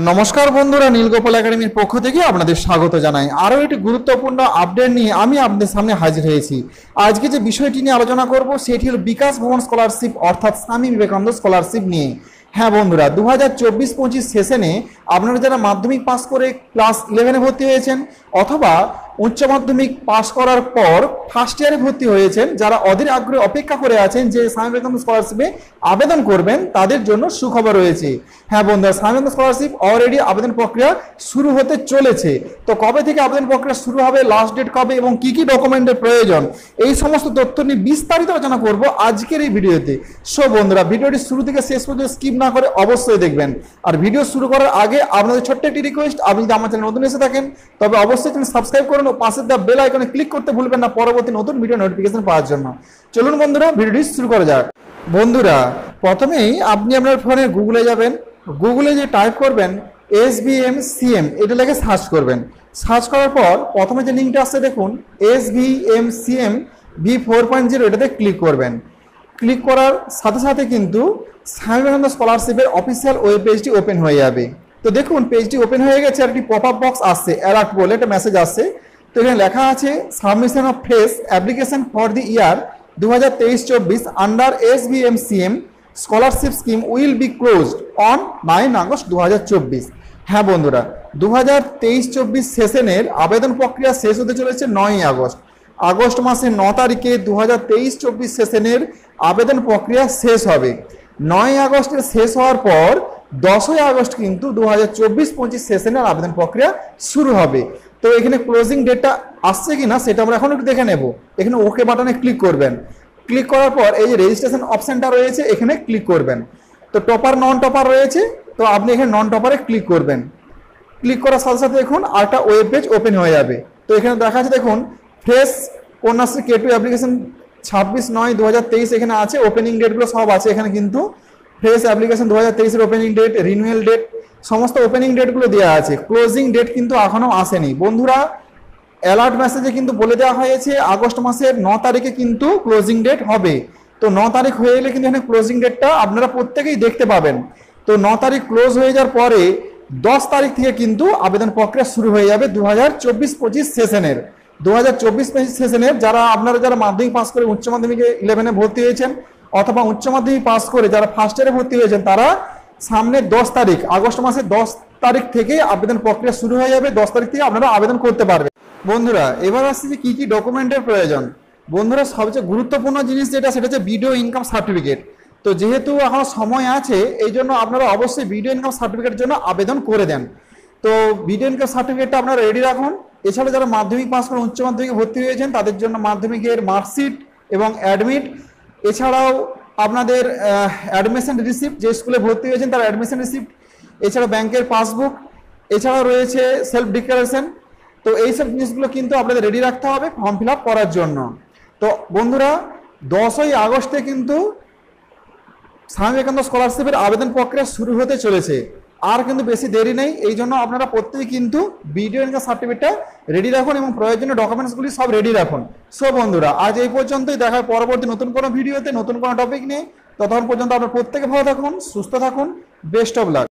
নমস্কার বন্ধুরা, নীলগোপাল একাডেমির পক্ষ থেকে আপনাদের স্বাগত জানাই। আরও একটি গুরুত্বপূর্ণ আপডেট নিয়ে আমি আপনাদের সামনে হাজির হয়েছি। আজকে যে বিষয়টি নিয়ে আলোচনা করব সেটি হলো বিকাশ ভবন স্কলারশিপ অর্থাৎ স্বামী বিবেকানন্দ স্কলারশিপ নিয়ে। হ্যাঁ বন্ধুরা, 2024-25 সেশনে আপনারা যারা মাধ্যমিক পাস করে ক্লাস 11-এ ভর্তি হয়েছেন অথবা উচ্চ মাধ্যমিক পাস করার পর ফার্স্ট ইয়ারে ভর্তি হয়েছেন, যারা অধীর আগ্রহে অপেক্ষা করে আছেন যে স্বামী বিবেকানন্দ স্কলারশিপে আবেদন করবেন, তাদের জন্য সুখবর রয়েছে। হ্যাঁ বন্ধুরা, স্বামী বিবেকানন্দ স্কলারশিপ অলরেডি আবেদন প্রক্রিয়া শুরু হতে চলেছে। তো কবে থেকে আবেদন প্রক্রিয়া শুরু হবে, লাস্ট ডেট কবে এবং কি কি ডকুমেন্টের প্রয়োজন, এই সমস্ত তথ্য নিয়ে বিস্তারিত আলোচনা করব আজকের এই ভিডিওতে। সো বন্ধুরা, ভিডিওটি শুরু থেকে শেষ পর্যন্ত স্কিপ না করে অবশ্যই দেখবেন। আর ভিডিও শুরু করার আগে আপনাদের ছোট্ট একটি রিকোয়েস্ট, আপনি যদি আমার চ্যানেল নতুন এসে থাকেন তবে অবশ্যই চ্যানেল সাবস্ক্রাইব করুন ও পাশে দেওয়া বেল আইকনে ক্লিক করতে ভুলবেন না পরবর্তী নতুন ভিডিও নোটিফিকেশন পাওয়ার জন্য। চলুন বন্ধুরা, ভিডিওটি শুরু করা যাক। বন্ধুরা, প্রথমেই আপনি আপনার ফোনে গুগলে যাবেন। গুগলে যে টাইপ করবেন SVMCM, এটা লিখে সার্চ করবেন। সার্চ করার পর প্রথমে যে লিঙ্কটা আসছে দেখুন, SVMCM V4.0, এটাতে ক্লিক করবেন। ক্লিক করার সাথে সাথে কিন্তু স্বামী বিবেকানন্দ স্কলারশিপের অফিসিয়াল ওয়েব পেজটি ওপেন হয়ে যাবে। তো দেখুন, পেজটি ওপেন হয়ে গেছে আর একটি পপ আপ বক্স আসছে, অ্যালার্ট বলে একটা মেসেজ আসছে। তো এখানে লেখা আছে submission of fresh application for the year 2023-24 under SVMCM scholarship scheme will be closed on 9 August 2024। হ্যাঁ বন্ধুরা, 2023-24 সেশনের আবেদন প্রক্রিয়া শেষ হতে চলেছে 9 আগস্ট। আগস্ট মাসের 9 তারিখে 2023-24 সেশনের আবেদন প্রক্রিয়া শেষ হবে। 9 আগস্টের শেষ হওয়ার পর 10 আগস্ট কিন্তু 2024-25 সেশনের আবেদন প্রক্রিয়া শুরু হবে। তো এখানে ক্লোজিং ডেটটা আসছে কিনা সেটা আমরা এখন একটু দেখে নেব। এখানে ওকে বাটনে ক্লিক করবেন। ক্লিক করার পর এই যে রেজিস্ট্রেশন অপশনটা রয়েছে, এখানে ক্লিক করবেন। তো টপার নন টপার রয়েছে, তো আপনি এখানে নন টপারে ক্লিক করবেন। ক্লিক করার সাথে সাথে দেখুন আরেকটা ওয়েব পেজ ওপেন হয়ে যাবে। তো এখানে দেখা আছে দেখুন, ফ্রেশ কন্যাশ্রী K2 অ্যাপ্লিকেশন 26/9/2023 এখানে আছে, ওপেনিং ডেটগুলো সব আছে এখানে। কিন্তু ফ্রেশ অ্যাপ্লিকেশন 2023-এর ওপেনিং ডেট, রিনিউয়াল ডেট, সমস্ত ওপেনিং ডেটগুলো দেওয়া আছে। ক্লোজিং ডেট কিন্তু এখনও আসেনি বন্ধুরা। অ্যালার্ট মেসেজে কিন্তু বলে দেওয়া হয়েছে আগস্ট মাসের 9 তারিখে কিন্তু ক্লোজিং ডেট হবে। তো 9 তারিখ হয়ে গেলে কিন্তু এখানে ক্লোজিং ডেটটা আপনারা প্রত্যেকেই দেখতে পাবেন। তো 9 তারিখ ক্লোজ হয়ে যাওয়ার পরে 10 তারিখ থেকে কিন্তু আবেদন প্রক্রিয়া শুরু হয়ে যাবে 2024-25 সেশনের। 2024-25 সেশনের আপনারা যারা মাধ্যমিক পাস করে উচ্চ মাধ্যমিকে 11-এ ভর্তি হয়েছেন অথবা উচ্চ মাধ্যমিক পাস করে যারা ফার্স্ট ইয়ারে ভর্তি হয়েছেন, তারা সামনে 10 তারিখ, আগস্ট মাসের 10 তারিখ থেকে আবেদন প্রক্রিয়া শুরু হয়ে যাবে। 10 তারিখ থেকে আপনারা আবেদন করতে পারবেন। বন্ধুরা, এবার আসছে যে কি কি ডকুমেন্টের প্রয়োজন। বন্ধুরা, সবচেয়ে গুরুত্বপূর্ণ জিনিস যেটা, সেটা হচ্ছে ভিডিও ইনকাম সার্টিফিকেট। তো যেহেতু এখন সময় আছে, এই জন্য আপনারা অবশ্যই ভিডিও ইনকাম সার্টিফিকেটের জন্য আবেদন করে দেন। তো ভিডিও ইনকাম সার্টিফিকেটটা আপনারা রেডি রাখুন। এছাড়া যারা মাধ্যমিক পাস করে উচ্চ মাধ্যমিকে ভর্তি হয়েছেন, তাদের জন্য মাধ্যমিকের মার্কশিট এবং অ্যাডমিট, এছাড়াও আপনাদের অ্যাডমিশন রিসিপ্ট, যে স্কুলে ভর্তি হয়েছেন তার অ্যাডমিশন রিসিপ্ট, এছাড়া ব্যাংকের পাসবুক, এছাড়াও রয়েছে সেলফ ডিক্লারেশন। তো এইসব জিনিসগুলো কিন্তু আপনাদের রেডি রাখতে হবে ফর্ম ফিল আপ করার জন্য। তো বন্ধুরা, 10 আগস্টে কিন্তু স্বামী বিবেকানন্দ স্কলারশিপের আবেদন প্রক্রিয়া শুরু হতে চলেছে। আর কিন্তু বেশি দেরি নেই, এই জন্য আপনারা প্রত্যেকেই কিন্তু ভিডিও ইনকাম সার্টিফিকেটটা রেডি রাখুন এবং প্রয়োজনীয় ডকুমেন্টসগুলি সব রেডি রাখুন। সো বন্ধুরা, আজ এই পর্যন্তই। দেখা হয় পরবর্তী নতুন কোনো ভিডিওতে নতুন কোনো টপিক নিয়ে। ততক্ষণ পর্যন্ত আপনারা প্রত্যেকে ভালো থাকুন, সুস্থ থাকুন। Best of luck.